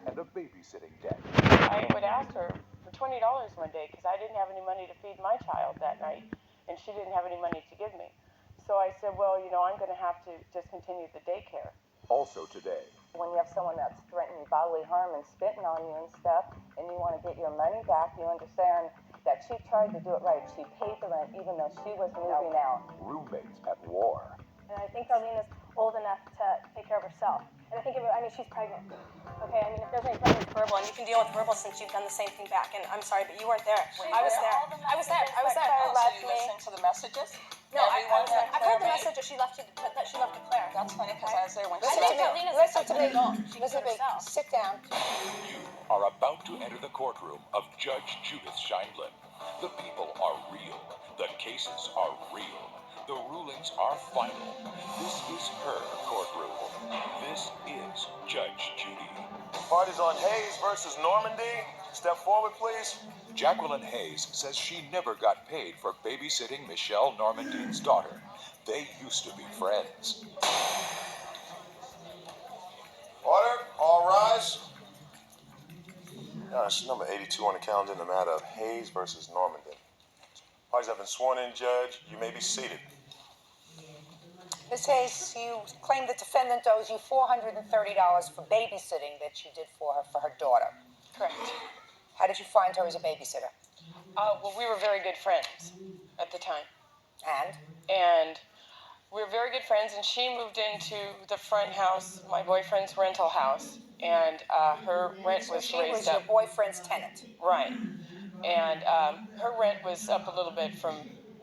and a babysitting debt. I would ask her for $20 one day because I didn't have any money to feed my child that night, and she didn't have any money to give me. So I said, well, I'm going to have to discontinue the daycare. Also today, when you have someone that's threatening bodily harm and spitting on you and stuff, and you want to get your money back, you understand that she tried to do it right. She paid the rent even though she was moving out. roommates at war. And I think Darlene is old enough to take care of herself. And I think, she's pregnant. Okay, if there's any problems with verbal, and you can deal with verbal since you've done the same thing back, and I'm sorry, but you weren't there. I was there. I was there. Claire left me. Listened to the messages? No, I was there. I've heard the message that she left to Claire. That's funny because I was there when she Listen to me. Listen to me. Sit down. You are about to enter the courtroom of Judge Judith Scheindlin. The people are real. The cases are real. The rulings are final. This is her courtroom. This is Judge Judy. Party's on Hayes versus Normandy. Step forward, please. Jacqueline Hayes says she never got paid for babysitting Michelle Normandine's daughter. They used to be friends. Order, all rise. It's number 82 on the calendar in the matter of Hayes versus Normandy. Parties have been sworn in, Judge. You may be seated. Ms. Hayes, you claim the defendant owes you $430 for babysitting that you did for her daughter. Correct. How did you find her as a babysitter? Well, we were very good friends at the time. And we were very good friends, and she moved into the front house, my boyfriend's rental house, and her rent was She raised was up. your boyfriend's tenant. Right. And her rent was up a little bit from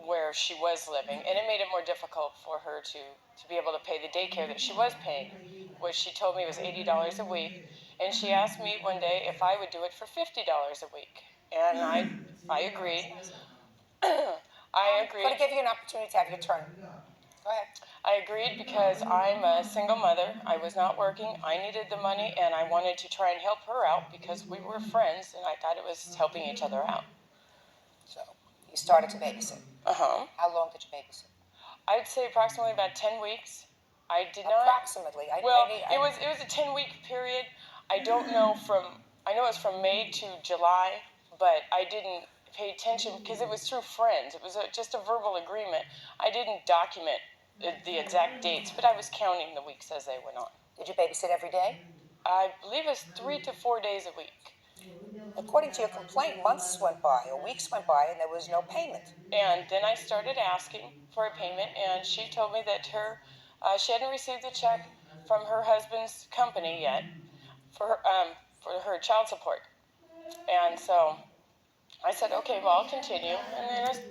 where she was living, and it made it more difficult for her to be able to pay the daycare that she was paying, which she told me was $80 a week. And she asked me one day if I would do it for $50 a week. And I agreed. I agreed. I'm going to give you an opportunity to have your turn. Go ahead. I agreed because I'm a single mother. I was not working. I needed the money, and I wanted to try and help her out because we were friends, and I thought it was helping each other out. So you started to babysit. Uh-huh. How long did you babysit? I'd say approximately about 10 weeks. I did not... Approximately. It was a 10-week period. I don't know I know it's from May to July, but I didn't pay attention because it was through friends. It was just a verbal agreement. I didn't document the exact dates, but I was counting the weeks as they went on. Did you babysit every day? I believe it's 3 to 4 days a week. According to your complaint, months went by or weeks went by and there was no payment. And then I started asking for a payment, and she told me that she hadn't received a check from her husband's company yet for her child support. And so I said, okay, well, I'll continue. And then